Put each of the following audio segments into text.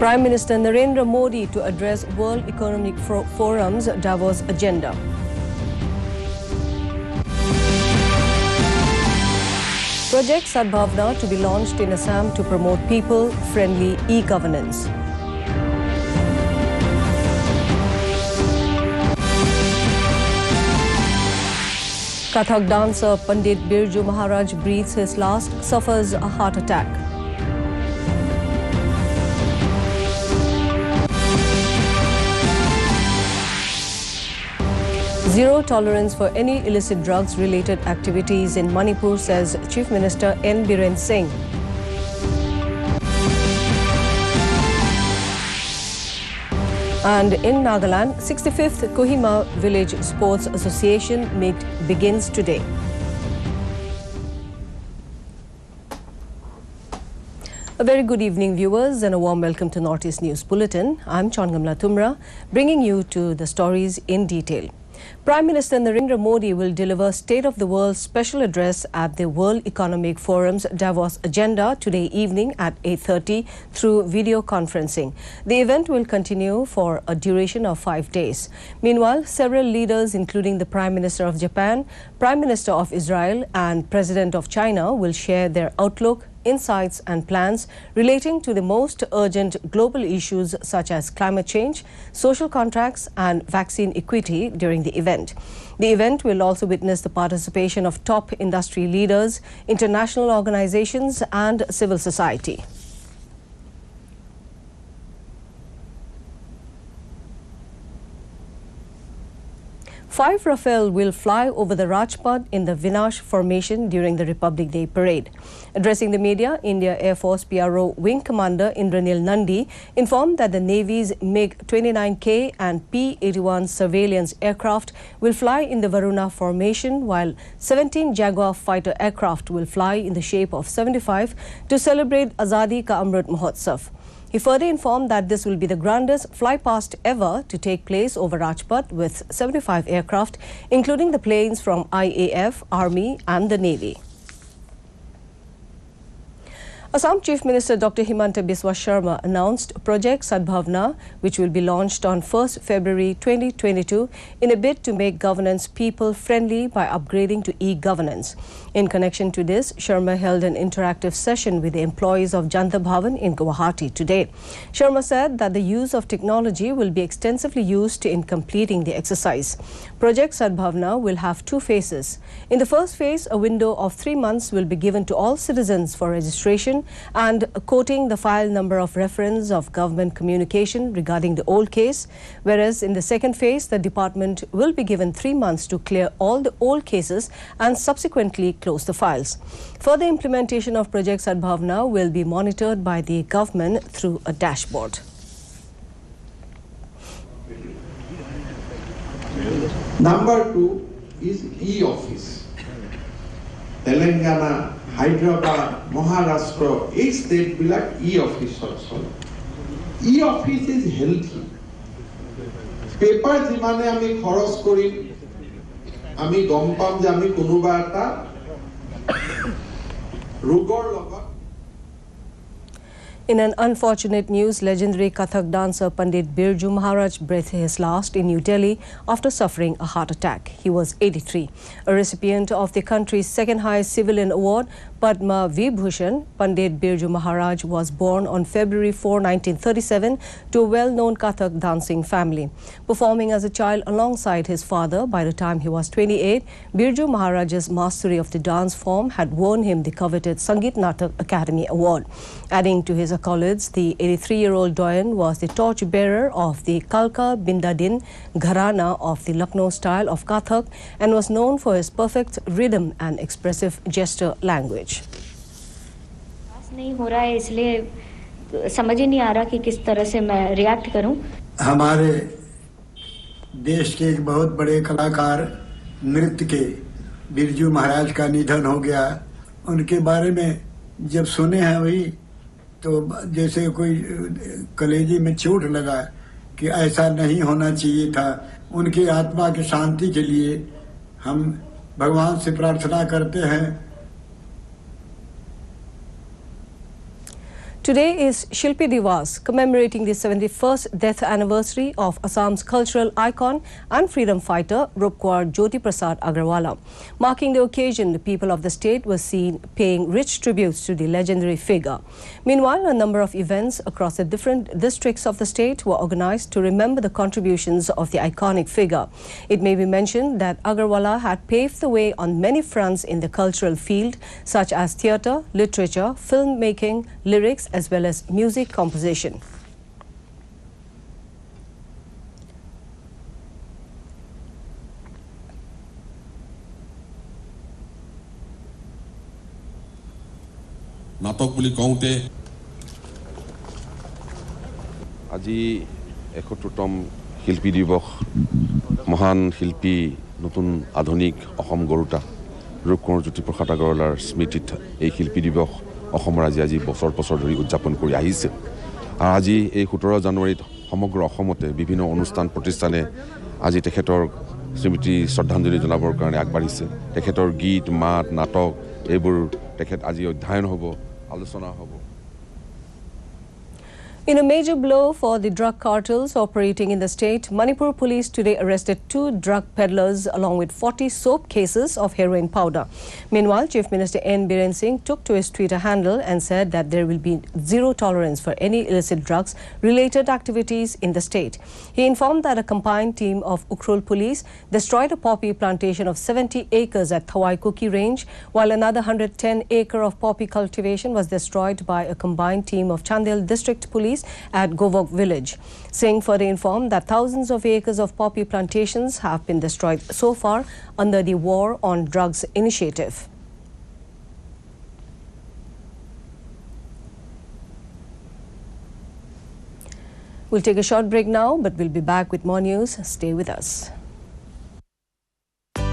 Prime Minister Narendra Modi to address World Economic Forum's Davos agenda. Project Sadbhavna to be launched in Assam to promote people-friendly e-governance. Kathak dancer Pandit Birju Maharaj breathes his last, suffers a heart attack. Zero tolerance for any illicit drugs-related activities in Manipur, says Chief Minister N. Biren Singh. And in Nagaland, 65th Kohima Village Sports Association meet begins today. A very good evening, viewers, and a warm welcome to Northeast News Bulletin. I'm Chongamla Tumra, bringing you to the stories in detail. Prime Minister Narendra Modi will deliver State of the World special address at the World Economic Forum's Davos agenda today evening at 8:30 through video conferencing. The event will continue for a duration of 5 days. Meanwhile, several leaders, including the Prime Minister of Japan, Prime Minister of Israel, and President of China, will share their outlook, insights and plans relating to the most urgent global issues such as climate change, social contracts and vaccine equity during the event. The event will also witness the participation of top industry leaders, international organizations and civil society. 5 Rafale will fly over the Rajpath in the Vinash formation during the Republic Day parade. Addressing the media, India Air Force PRO Wing Commander Indranil Nandi informed that the Navy's MiG-29K and P-81 surveillance aircraft will fly in the Varuna formation, while 17 Jaguar fighter aircraft will fly in the shape of 75 to celebrate Azadi Ka Amrit Mahotsav. He further informed that this will be the grandest flypast ever to take place over Rajpath with 75 aircraft, including the planes from IAF, Army and the Navy. Assam Chief Minister Dr. Himanta Biswa Sharma announced Project Sadbhavna, which will be launched on 1st February 2022 in a bid to make governance people-friendly by upgrading to e-governance. In connection to this, Sharma held an interactive session with the employees of Janata Bhavan in Guwahati today. Sharma said that the use of technology will be extensively used in completing the exercise. Project Sadbhavna will have 2 phases. In the first phase, a window of 3 months will be given to all citizens for registration and quoting the file number of reference of government communication regarding the old case, whereas in the second phase, the department will be given 3 months to clear all the old cases and subsequently close the files. Further implementation of Project Sadbhavna will be monitored by the government through a dashboard. Number 2 is e-office. Telangana, Hyderabad, Maharashtra, each state will have e-office also. E-office is healthy. Paper jimane ami kharos kori, ami gom pam je ami konoba eta rogor logot. In an unfortunate news, legendary Kathak dancer Pandit Birju Maharaj breathed his last in New Delhi after suffering a heart attack. He was 83. A recipient of the country's second highest civilian award, Padma Vibhushan, Pandit Birju Maharaj was born on February 4, 1937 to a well-known Kathak dancing family. Performing as a child alongside his father, by the time he was 28, Birju Maharaj's mastery of the dance form had won him the coveted Sangeet Natak Academy Award. Adding to his accolades, the 83-year-old doyen was the torch-bearer of the Kalka Bindadin Gharana of the Lucknow style of Kathak and was known for his perfect rhythm and expressive gesture language. नहीं हो रहा है, इसलिए समझ ही नहीं आ रहा कि किस तरह से मैं रिएक्ट करूं। हमारे देश के एक बहुत बड़े कलाकार नृत्य के बिरजू महाराज का निधन हो गया। उनके बारे में जब सुने हैं वही तो जैसे कोई कलेजे में चोट लगा कि ऐसा नहीं होना चाहिए था। उनकी आत्मा की शांति के लिए हम भगवान से प्रार्थना करते हैं। Today is Shilpi Divas, commemorating the 71st death anniversary of Assam's cultural icon and freedom fighter Rupkwar Jyoti Prasad Agarwala. Marking the occasion, the people of the state were seen paying rich tributes to the legendary figure. Meanwhile, a number of events across the different districts of the state were organized to remember the contributions of the iconic figure. It may be mentioned that Agarwala had paved the way on many fronts in the cultural field, such as theatre, literature, filmmaking, lyrics, as well as music composition. নাটক বুলি কওঁতে আজি ৭১তম শিল্পী দিৱস মহান শিল্পী নতুন আধুনিক অসম গৰুতা ৰূপকোঁৱৰ জ্যোতিপ্ৰসাদ আগৰৱালাৰ স্মৃতিত এই শিল্পী দিৱস অসমৰ আজি বছৰ ধৰি উদযাপন কৰি আহিছে। আজি এই ১৭ জানুৱাৰীত সমগ্ৰ অসমতে বিভিন্ন অনুষ্ঠান প্ৰতিষ্ঠানে আজি তেখেতৰ স্মৃতি শ্ৰদ্ধাঞ্জলি জনাবৰ কাৰণে আগবাঢ়িছে। তেখেতৰ গীত মাত নাটক এইবোৰ তেখেত আজি অধ্যয়ন হ'ব, আলোচনা হ'ব। In a major blow for the drug cartels operating in the state, Manipur police today arrested 2 drug peddlers along with 40 soap cases of heroin powder. Meanwhile, Chief Minister N. Biren Singh took to his Twitter handle and said that there will be zero tolerance for any illicit drugs-related activities in the state. He informed that a combined team of Ukhrul police destroyed a poppy plantation of 70 acres at Thawai Kuki range, while another 110 acre of poppy cultivation was destroyed by a combined team of Chandel district police at Govok village. Singh further informed that thousands of acres of poppy plantations have been destroyed so far under the War on Drugs initiative. We'll take a short break now, but we'll be back with more news. Stay with us.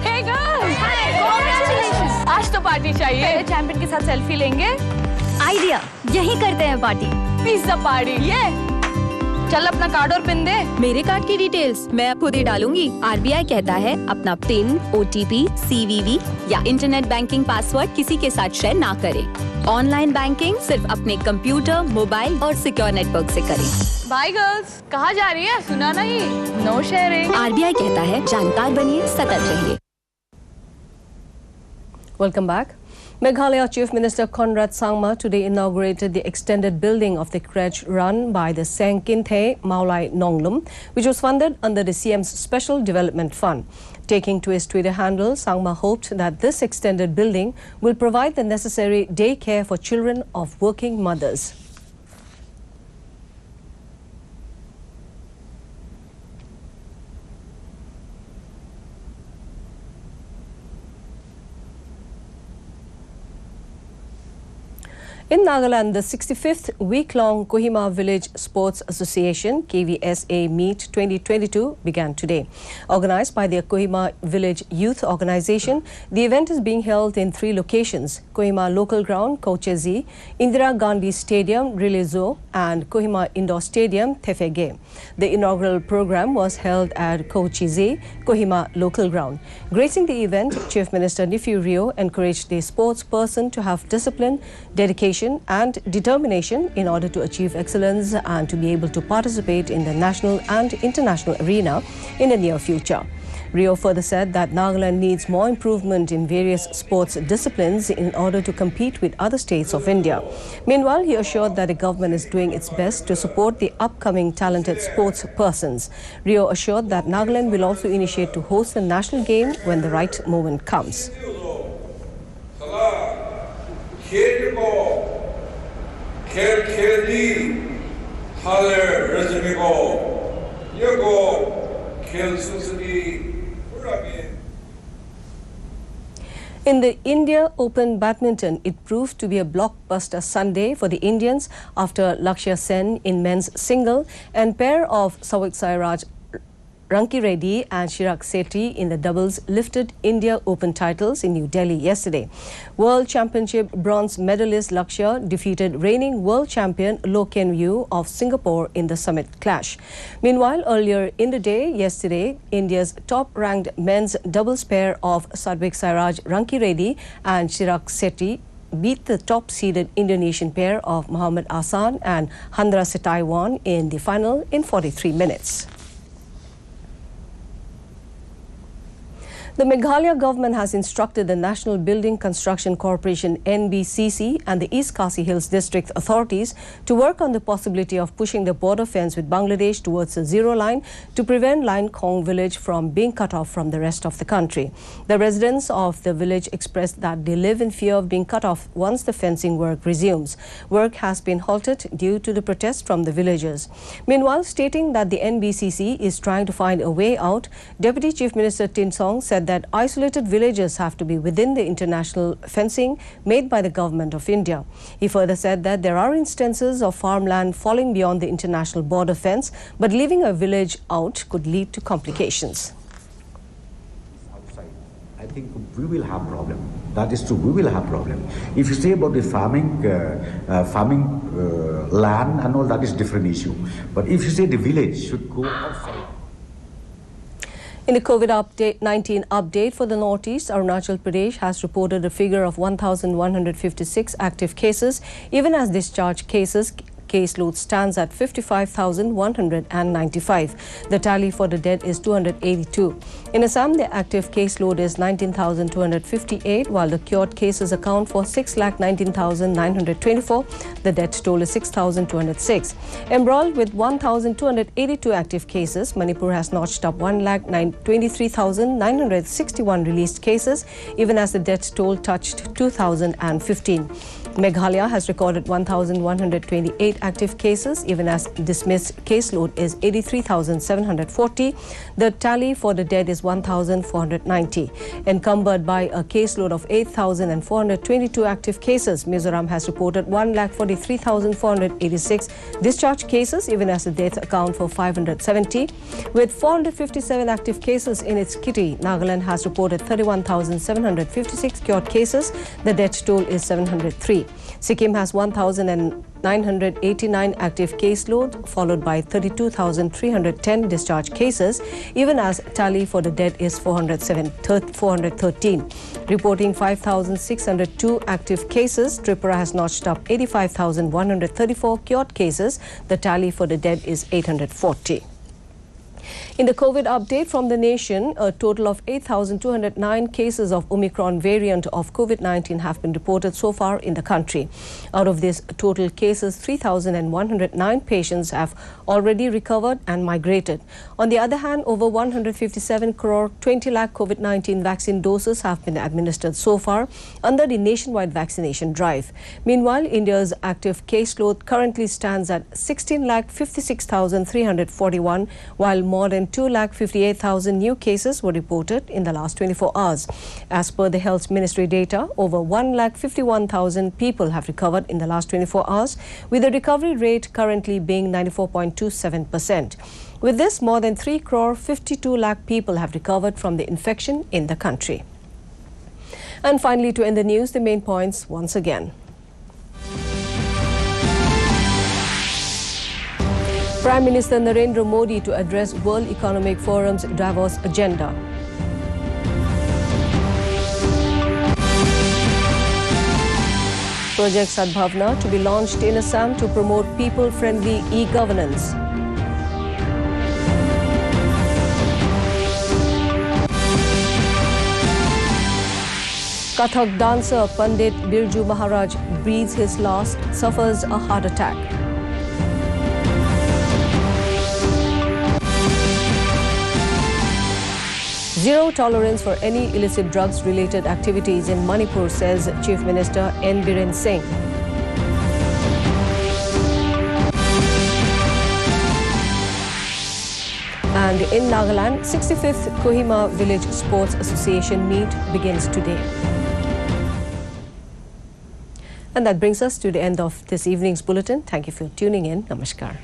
Hey girls! Hi! Congratulations! आज तो party चाहिए। Champion के साथ selfie लेंगे। Idea, यही करते हैं party. Pizza party ये चल अपना कार्ड और पिन दे। मेरे कार्ड की डिटेल्स मैं खुद ही डालूंगी। आरबीआई कहता है अपना पिन, ओटीपी, सीवीवी या इंटरनेट बैंकिंग पासवर्ड किसी के साथ शेयर ना करें। ऑनलाइन बैंकिंग सिर्फ अपने कंप्यूटर, मोबाइल और सिक्योर नेटवर्क से करें। बाय गर्ल्स, कहाँ जा रही है? सुना नहीं? No sharing. आरबीआई कहता है जानकार बनिए, सतर्क रहिए। Welcome back. Meghalaya Chief Minister Conrad Sangma today inaugurated the extended building of the crèche run by the Sengkinthe Maulai Nonglum, which was funded under the CM's Special Development Fund. Taking to his Twitter handle, Sangma hoped that this extended building will provide the necessary daycare for children of working mothers. In Nagaland, the 65th week-long Kohima Village Sports Association KVSA Meet 2022 began today. Organized by the Kohima Village Youth Organization, the event is being held in 3 locations: Kohima Local Ground, Kochezi, Indira Gandhi Stadium, Rilezo, and Kohima Indoor Stadium, Tefege. The inaugural program was held at Kochezi, Kohima Local Ground. Gracing the event, Chief Minister Nifu Rio encouraged the sports person to have discipline, dedication, and determination in order to achieve excellence and to be able to participate in the national and international arena in the near future. Rio further said that Nagaland needs more improvement in various sports disciplines in order to compete with other states of India. Meanwhile, he assured that the government is doing its best to support the upcoming talented sports persons. Rio assured that Nagaland will also initiate to host the national game when the right moment comes. In the India Open Badminton, it proved to be a blockbuster Sunday for the Indians after Lakshya Sen in men's single and pair of Satvik Sairaj Ranki Reddy and Chirag Sethi in the doubles lifted India Open titles in New Delhi yesterday. World Championship bronze medalist Lakshya defeated reigning world champion Loh Ken Yew of Singapore in the summit clash. Meanwhile, earlier in the day, yesterday, India's top-ranked men's doubles pair of Satvik Sairaj Ranki Reddy and Chirag Sethi beat the top-seeded Indonesian pair of Muhammad Ahsan and Handra Setiawan in the final in 43 minutes. The Meghalaya government has instructed the National Building Construction Corporation NBCC and the East Khasi Hills District authorities to work on the possibility of pushing the border fence with Bangladesh towards the zero line to prevent Lain Khong village from being cut off from the rest of the country. The residents of the village expressed that they live in fear of being cut off once the fencing work resumes. Work has been halted due to the protests from the villagers. Meanwhile, stating that the NBCC is trying to find a way out, Deputy Chief Minister Tin Song said that isolated villages have to be within the international fencing made by the government of India. He further said that there are instances of farmland falling beyond the international border fence, but leaving a village out could lead to complications. Outside, I think we will have problem. That is true, we will have problem. If you say about the farming land and all, that is different issue. But if you say the village should go outside. In the COVID-19 update for the Northeast, Arunachal Pradesh has reported a figure of 1,156 active cases, even as discharge caseload stands at 55,195. The tally for the dead is 282. In Assam, the active caseload is 19,258, while the cured cases account for 6,19,924. The death toll is 6,206. Embroiled with 1,282 active cases, Manipur has notched up 1,23,961 released cases, even as the death toll touched 2,015. Meghalaya has recorded 1,128 active cases, even as dismissed caseload is 83,740. The tally for the dead is 1,490. Encumbered by a caseload of 8,422 active cases, Mizoram has reported 1,43,486 discharge cases, even as the deaths account for 570. With 457 active cases in its kitty, Nagaland has reported 31,756 cured cases. The death toll is 703. Sikkim has 1,989 active caseload, followed by 32,310 discharge cases, even as tally for the dead is 413. Reporting 5,602 active cases, Tripura has notched up 85,134 cured cases. The tally for the dead is 840. In the COVID update from the nation, a total of 8,209 cases of Omicron variant of COVID-19 have been reported so far in the country. Out of these total cases, 3,109 patients have already recovered and migrated. On the other hand, over 157 crore 20 lakh COVID-19 vaccine doses have been administered so far under the nationwide vaccination drive. Meanwhile, India's active caseload currently stands at 16,56,341, while more than 2,58,000 new cases were reported in the last 24 hours. As per the Health Ministry data, over 1,51,000 people have recovered in the last 24 hours, with the recovery rate currently being 94.27%. With this, more than 3 crore 52 lakh people have recovered from the infection in the country. And finally, to end the news, the main points once again. Prime Minister Narendra Modi to address World Economic Forum's Davos agenda. Project Sadbhavna to be launched in Assam to promote people-friendly e-governance. Kathak dancer Pandit Birju Maharaj breathes his last, suffers a heart attack. Zero tolerance for any illicit drugs-related activities in Manipur, says Chief Minister N. Biren Singh. And in Nagaland, 65th Kohima Village Sports Association meet begins today. And that brings us to the end of this evening's bulletin. Thank you for tuning in. Namaskar.